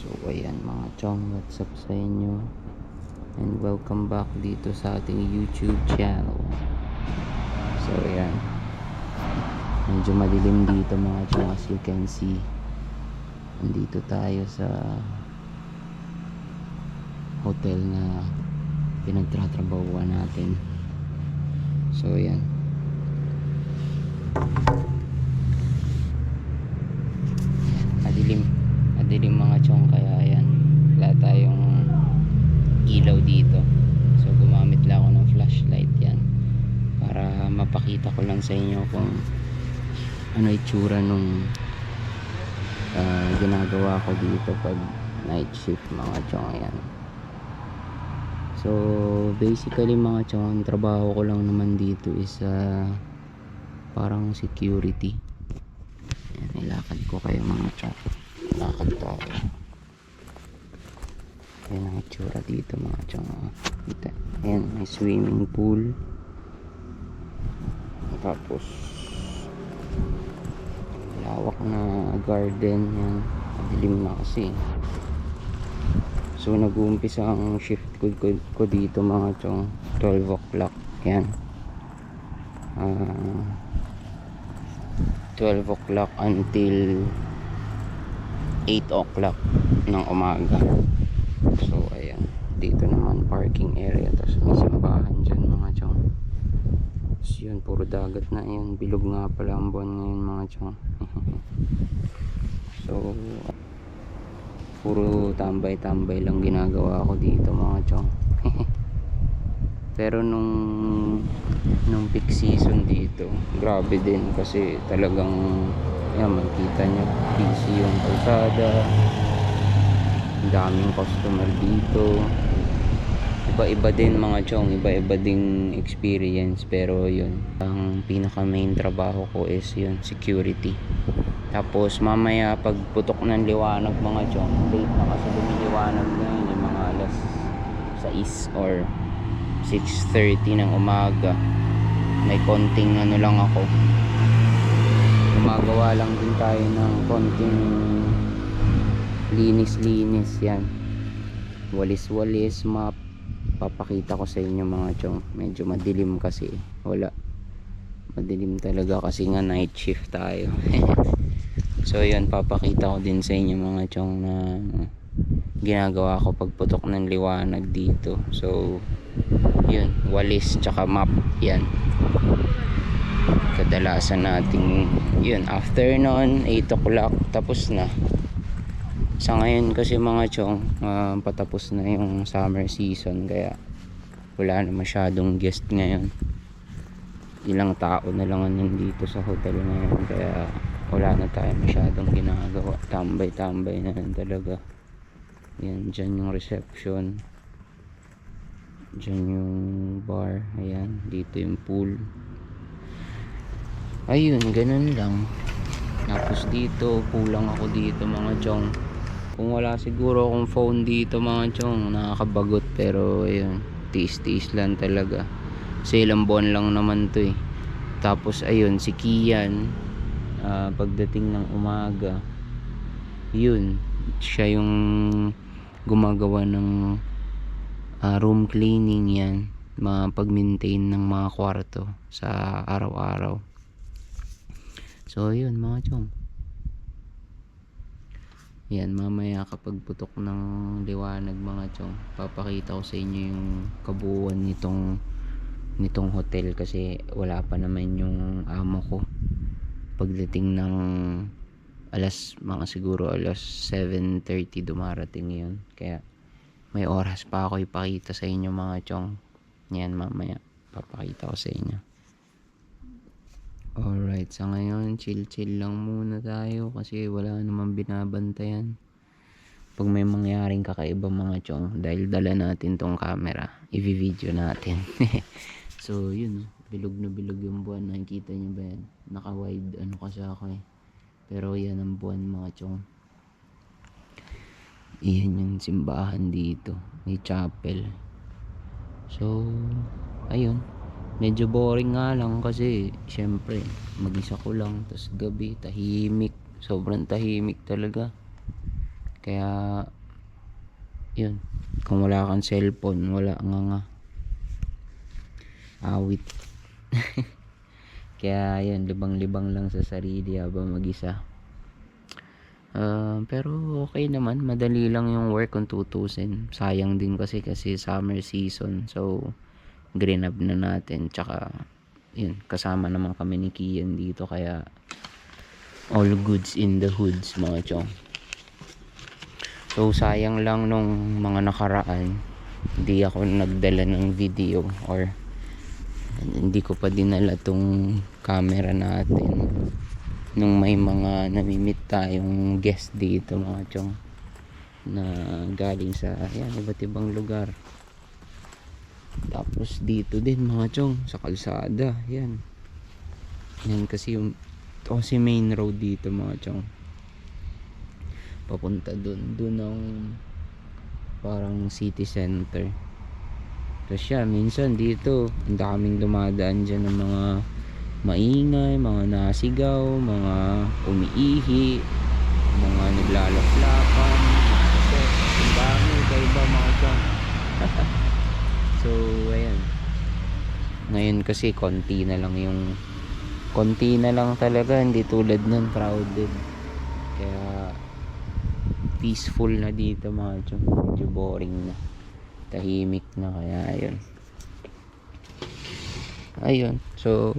So ayan mga chong, what's up sa inyo, and welcome back dito sa ating YouTube channel. So ayan, medyo madilim dito mga chong, as you can see. Nandito tayo sa hotel na pinagtatrabahuan natin. So ayan, madilim mga chong, kaya ayan, wala tayong ilaw dito. So gumamit lang ako ng flashlight yan para mapakita ko lang sa inyo kung ano itsura nung ginagawa ko dito pag night shift mga chong. Ayan, so basically mga chong, ang trabaho ko lang naman dito is parang security. Ayan, ilakad ko kayo mga chong, lakad tayo. Ayan ang itsura dito mga chong. Ayan, may swimming pool, tapos lawak na garden. Yan, madilim na kasi. So nag-uumpisa ang shift ko dito mga chong 12 o'clock. Yan, 12 o'clock until 8 o'clock ng umaga. So ayan, dito naman parking area, tapos may simbahan dyan mga chong. So yun, puro dagat na yun. Bilog nga pala ang buwan ngayon mga chong. So puro tambay-tambay lang ginagawa ko dito mga chong. Pero nung peak season dito, grabe din kasi talagang yan, makita nyo, busy yung kalsada, daming customer dito. Iba-iba din mga chong, iba-iba ding experience. Pero yun, ang pinaka main trabaho ko is yun, security. Tapos mamaya pag putok ng liwanag mga chong, late na kasi lumiliwanag na yun, yung mga alas 6 or 6:30 ng umaga. May konting ano lang ako, gumagawa lang din tayo ng konting linis-linis. Yan, walis-walis, map. Papakita ko sa inyo mga chong. Medyo madilim kasi, wala, madilim talaga kasi nga night shift tayo. So yun, papakita ko din sa inyo mga chong na ginagawa ko pag putok ng liwanag dito. So yun, walis tsaka map. Yan, kadalasan nating yun, after noon 8 o'clock tapos na. Sa ngayon kasi mga chong, patapos na yung summer season, kaya wala na masyadong guest ngayon. Ilang tao na lang nandito sa hotel ngayon, kaya wala na tayo masyadong ginagawa. Tambay-tambay na lang talaga. Yan, dyan yung reception, dyan yung bar. Ayan, dito yung pool. Ayun, ganun lang. Tapos dito, kulang ako dito mga chong. Kung wala siguro akong phone dito mga chong, nakakabagot. Pero ayun, tiis-tiis lang talaga. Kasi ilang buwan lang naman to eh. Tapos ayun, si Kian, pagdating ng umaga, yun, siya yung gumagawa ng room cleaning. Yan, pag-maintain ng mga kwarto sa araw-araw. So yun mga chong, yan, mamaya kapag putok ng liwanag mga chong, papakita ko sa inyo yung kabuuan nitong hotel. Kasi wala pa naman yung amo ko. Pagdating ng mga siguro alas 7:30 dumarating yun, kaya may oras pa ako ipakita sa inyo mga chong. Yan, mamaya papakita ko sa inyo. Alright, sa ngayon chill lang muna tayo kasi wala namang binabantayan. Pag may mangyaring kakaiba mga chong, dahil dala natin tong camera, i-video natin. So yun, bilog na bilog yung buwan. Nakikita nyo ba yan? Naka-wide ano kasi ako eh, pero yan ang buwan mga chong. Iyan yung simbahan dito, may chapel. So ayun, medyo boring nga lang kasi syempre mag-isa ko lang, tas gabi, tahimik, sobrang tahimik talaga. Kaya yun, kung wala kang cellphone, wala nga awit. Kaya yun, libang-libang lang sa sarili habang mag-isa. Pero okay naman, madali lang yung work kung tutusin. Sayang din kasi summer season, so green up na natin. Tsaka yun, kasama naman kami ni Kian dito, kaya all goods in the hoods mga chong. So sayang lang nung mga nakaraan hindi ako nagdala ng video, or hindi ko pa dinala tong camera natin nung may mga namimit tayong guest dito mga chong, na galing sa iba't ibang lugar. Tapos dito din mga chong, sa kalsada yan kasi yung kasi main road dito mga chong, papunta dun ang parang city center. Tapos minsan dito ang daming dumadaan dyan ng mga maingay, mga nasigaw, mga umiihi, mga naglalaplapan, ang dami iba mga chong. So ayan, ngayon kasi konti na lang talaga, hindi tulad nun crowded. Kaya peaceful na dito mga chong, medyo boring na, tahimik na. Kaya ayun, so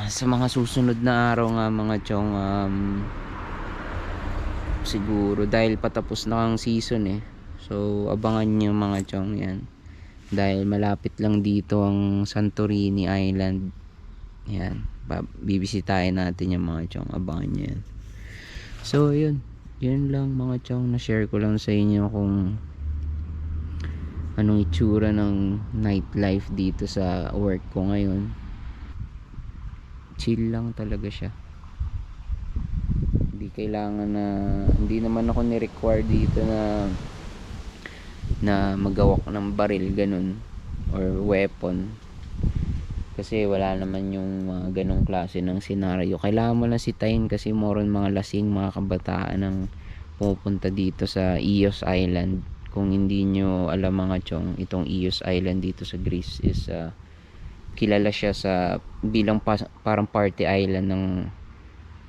sa mga susunod na araw nga mga chong, siguro dahil patapos na ang season so abangan nyo mga chong yan, dahil malapit lang dito ang Santorini Island. Yan, bibisitahin natin yung mga chong, abangan nyo yan. So yun lang mga chong, na share ko lang sa inyo kung anong itsura ng nightlife dito sa work ko ngayon. Chill lang talaga siya, hindi kailangan hindi naman ako ni-require dito na magawak ng baril ganun or weapon, kasi wala naman yung mga ganong klase ng senaryo. Kailangan mo lang sitayin kasi moron mga lasing, mga kabataan ang pupunta dito sa Ios Island. Kung hindi nyo alam mga chong, itong Ios Island dito sa Greece is kilala siya bilang parang party island ng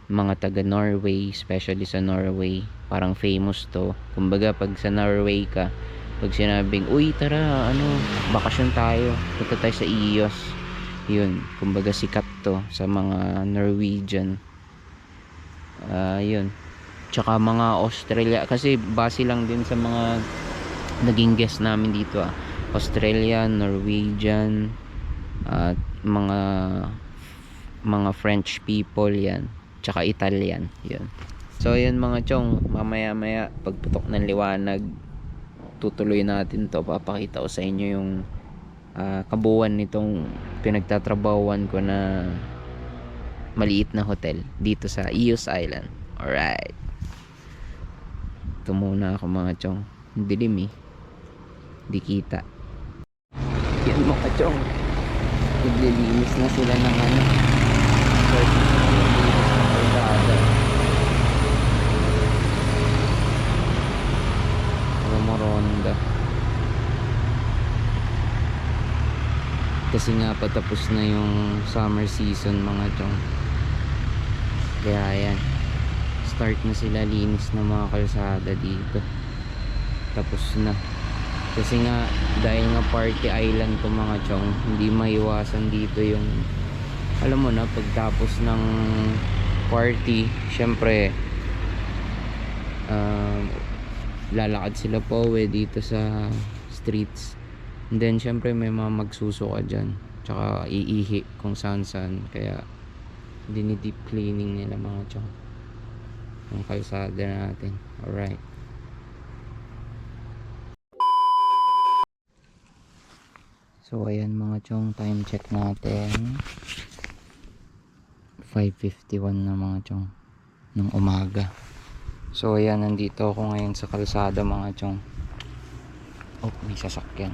mga taga Norway, especially sa Norway. Parang famous to. Kumbaga pag sa Norway ka, pag sinabing uy tara bakasyon tayo, punta tayo sa Ios, yun, kumbaga sikat to sa mga Norwegian. Yun, tsaka mga Australia, kasi base lang din sa mga naging guest namin dito Australian, Norwegian, at mga French people yan, tsaka Italian yun. So yun mga chong, mamaya pagputok ng liwanag tutuloy natin to, papakita ko sa inyo yung kabuuan nitong pinagtatrabahuan ko na maliit na hotel dito sa Ios Island. Alright, ito muna ako mga chong, dilim di kita. Yan mga chong, naglilinis na sila ng start na sila naglilinis ng kalsada. Ronda kasi nga patapos na yung summer season mga chong, kaya yan, start na sila linis ng mga kalsada dito. Tapos na kasi nga dahil nga party island to mga chong, hindi maiwasan dito yung alam mo na pagtapos ng party, syempre lalakad sila pa uwi dito sa streets, and then syempre may mga magsusuka dyan, tsaka iihi kung saan, kaya dini-deep cleaning nila mga chong ang kalsada natin. Alright, so ayan mga chong, time check natin 5:51 na mga chong ng umaga. So ayan, nandito ako ngayon sa kalsada mga chong. May sasakyan.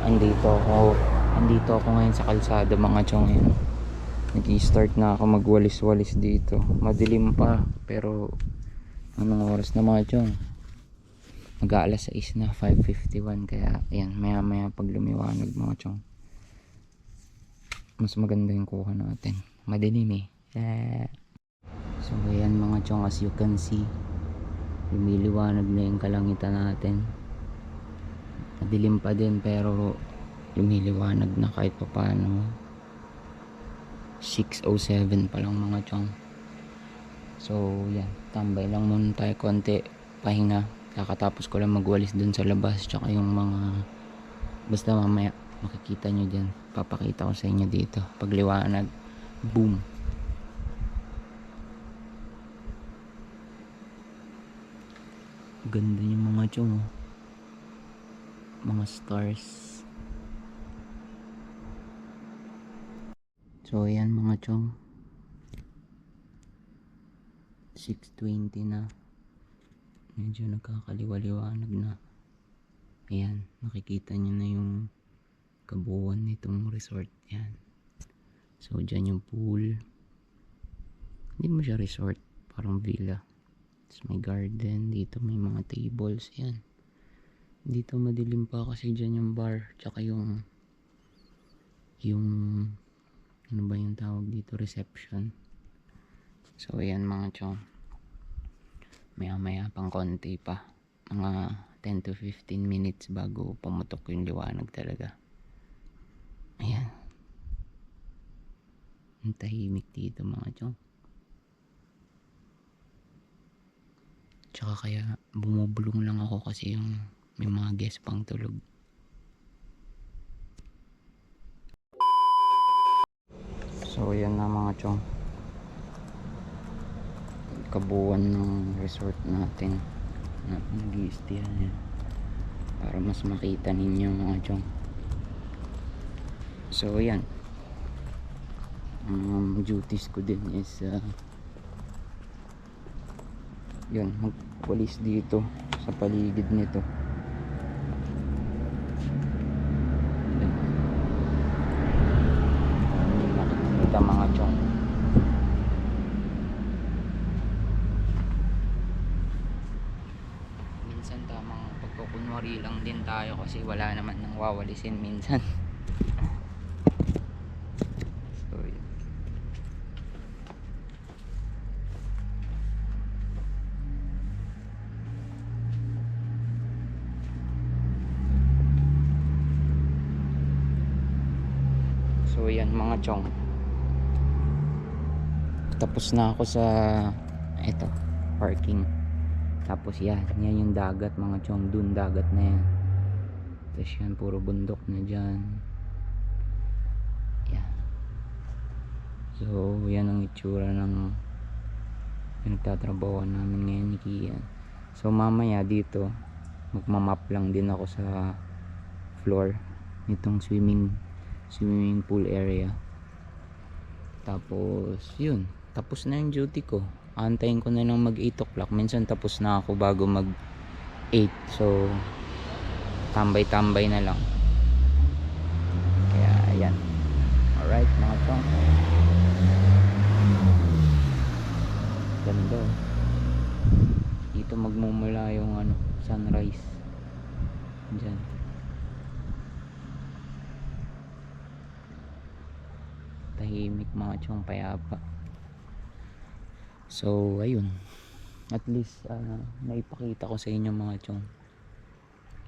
Andito ako ngayon sa kalsada mga chong. Nag-i-start na ako magwalis-walis dito. Madilim pa pero Anong oras na mga chong? Mag-aalas 6 na, 5:51. Kaya ayan, maya maya pag lumiwanag mga chong, mas maganda yung kuha natin. Madilim eh. So ayan mga chong, as you can see, lumiliwanag na yung kalangitan natin. Madilim pa din pero lumiliwanag na kahit pa paano. 6:07 pa lang mga chong. So yan, tambay lang muna tayo konti, pahinga. Kakatapos ko lang magwalis dun sa labas, tsaka yung mga, basta mamaya makikita nyo dyan, papakita ko sa inyo dito pagliwanag. Boom. Ganda yung mga chong, mga stars. So ayan mga chong, 6:20 na, medyo nagkakaliwaliwanag na. Ayan, nakikita nyo na yung kabuuan nitong resort. Yan, so dyan yung pool, hindi mo siya resort, parang villa. Tapos may garden dito, may mga tables. Yan, dito madilim pa kasi dyan yung bar, tsaka yung ano ba yung tawag dito, reception. So ayan mga chong, maya maya pang konti pa, mga 10 to 15 minutes bago pumutok yung liwanag talaga. Ayan, ang tahimik dito mga chong. Tsaka kaya bumubulong lang ako kasi yung may mga guest pang tulog. So yan na mga chong, kabuuan ng resort natin na nag-i-stayan yan, para mas makita ninyo mga chong. So yan, duties ko din is yun, magwalis dito sa paligid nito. Hindi makikita mga chong. Minsan tamang pagkukunwari lang din tayo kasi wala naman nang wawalisin minsan. So yun. So yan mga chong, tapos na ako sa eto, parking. Tapos yan yung dagat mga chong, dun dagat na yan. Tapos yan, puro bundok na dyan. Yan. So yan ang itsura ng pinagtatrabahoan namin ngayon ni Kian. So mamaya dito magmamap lang din ako sa floor nitong swimming pool area. Tapos yun, tapos na yung duty ko. Antayin ko na lang mag 8 o'clock. Minsan tapos na ako bago mag 8. So tambay na lang. Kaya ayan. Alright mga chong, ganda. Dito magmumula yung sunrise dyan. Tahimik mga chong, payapa. So ayun, at least naipakita ko sa inyo mga chong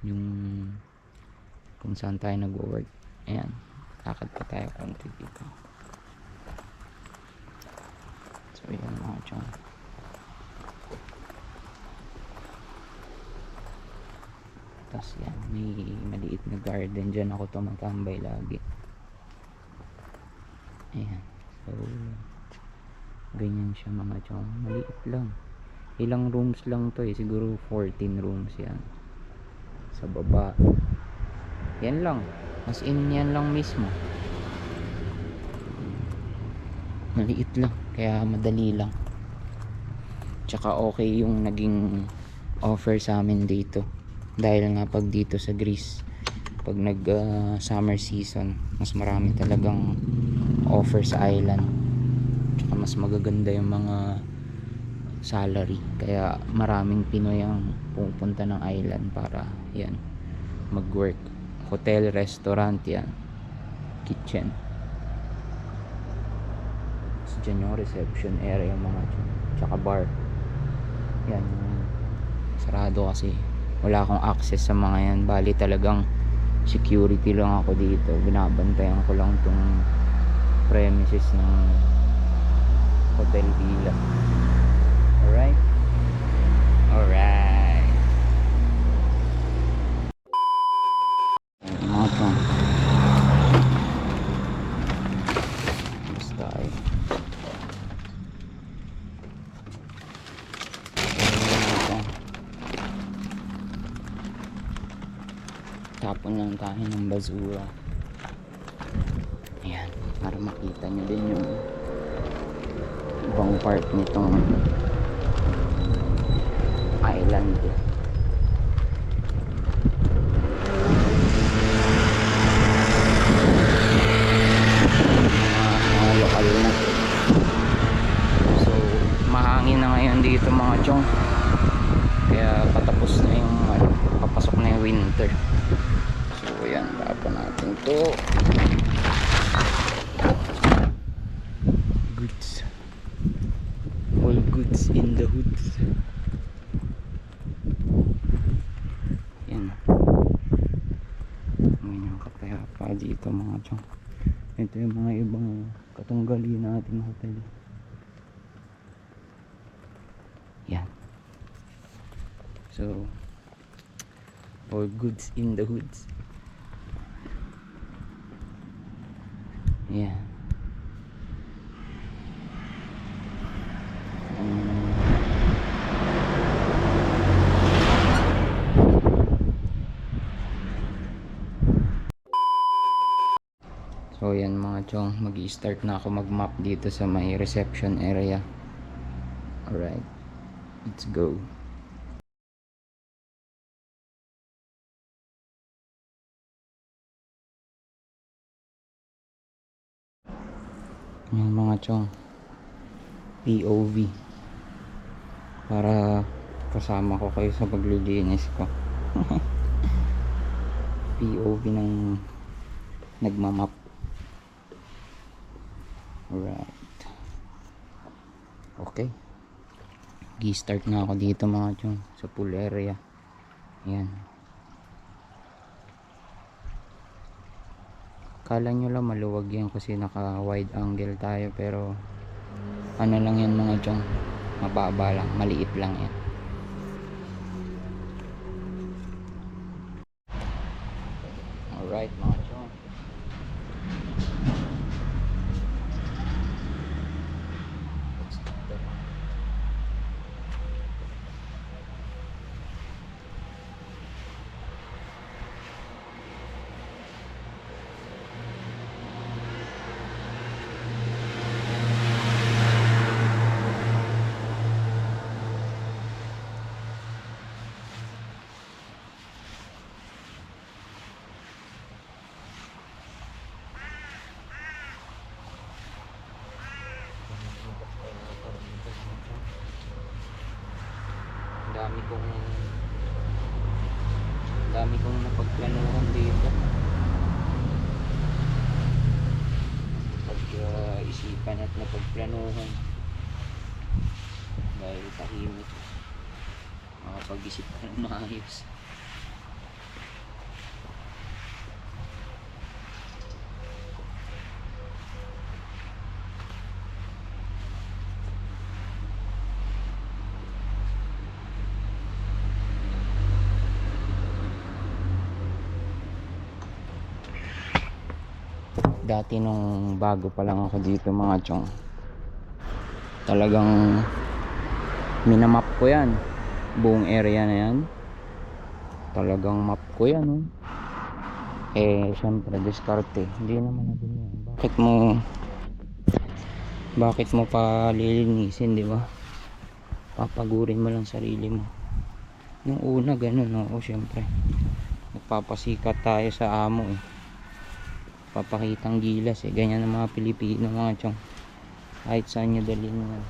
yung kung saan tayo nag-work. Ayan, lakad pa tayo konti dito. So ayan mga chong, tapos yan, may maliit na garden dyan ako tumatambay lagi. Ayan, so ganyan siya mga chong, maliit lang. Ilang rooms lang to siguro 14 rooms yan sa baba. Yan lang, as in yan lang mismo, maliit lang kaya madali lang. Tsaka okay yung naging offer sa amin dito, dahil nga pag dito sa Greece, pag nag summer season, mas marami talagang offer sa island. Tsaka mas magaganda yung mga salary, kaya maraming Pinoy ang pupunta ng island para yan mag-work. Hotel, restaurant, yan, kitchen. So, dyan yung reception area mga dyan, tsaka bar. Yan yung sarado kasi wala akong access sa mga yan. Bali talagang security lang ako dito, binabantayan ko lang tong premises ng Hotel Villa. Alright, alright. Mga to, basta ay tapon lang tayo ng basura. Ayan, para makita nyo din yung ibang part nitong island. Mga lokal na. So mahangin na ngayon dito mga chong, kaya patapos na yung papasok na yung winter. So yan, tapon natin to. Goods, all goods in the hoods. Yan, ngayon yung kapayapa dito mga chong. Ito yung mga ibang katunggali nating hotel. Yan, so all goods in the hoods. Yeah. So yan mga chong, mag-i-start na ako mag-map dito sa may reception area. Alright, let's go. Yan mga chong, POV para kasama ko kayo sa paglilinis ko. POV ng nagmamap. Alright, okay, gi-start na ako dito mga chong sa pool area. Yan, kala nyo lang maluwag yan kasi naka wide angle tayo, pero ano lang yan mga chong, mababa lang, maliit lang yan. Alright mga chong, dami kong napagplanuhan dito. Isipan at napagplanuhan dahil tahimik, makapag-isip ka ng maayos. Dati nung bago pa lang ako dito mga chong, talagang minamap ko yan, buong area na yan. Talagang map ko yan, oh. Eh syempre diskarte, hindi naman na din yan. Bakit mo pa lilinisin, di ba? Papagurin mo lang sarili mo. Nung una ganun, oo, syempre nagpapasikat tayo sa amo, eh. Papakitang gilas, eh. Ganyan ang mga Pilipino mga chong, kahit saan nyo dalhin yan.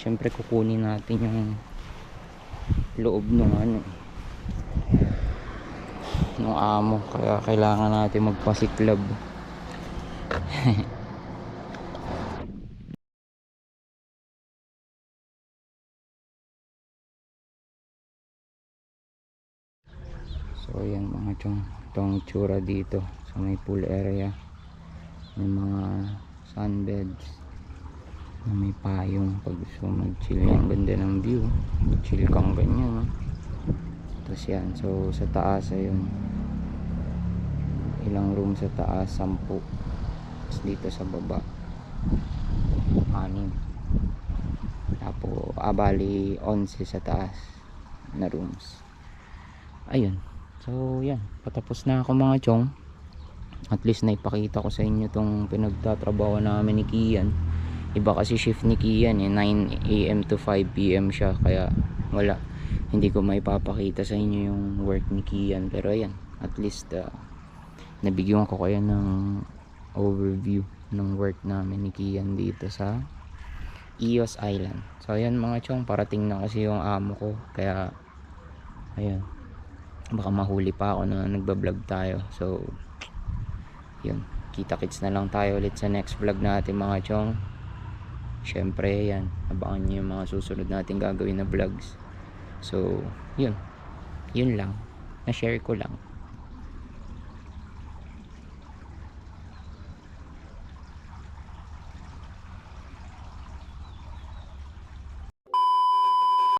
syempre kukunin natin yung loob ng ano ng amo, kaya kailangan natin magpasiklab. So yan mga chong, itong tsura dito sa may pool area, may mga sunbeds na may payong pag gusto mag chill. Ang ganda ng view, chill kang ganyan, no? Tapos yan, so sa taas ayun, ilang room sa taas, 10. Tapos dito sa baba 6. Tapos bali 11 sa taas na rooms. Ayun, so yan, patapos na ako mga chong. At least naipakita ko sa inyo tong pinagtatrabaho namin ni Kian. Iba kasi shift ni Kian 9 AM to 5 PM siya, kaya wala, hindi ko maipapakita sa inyo yung work ni Kian. Pero ayan, at least nabigyan ko kayo ng overview ng work namin ni Kian dito sa Ios Island. So ayan mga chong, parating na kasi yung amo ko, kaya ayan, baka mahuli pa ako na nagbablog tayo. So yun, kita-kits na lang tayo ulit sa next vlog natin mga chong. Syempre yan, abangan nyo yung mga susunod natin gagawin na vlogs. So yun lang, na share ko lang.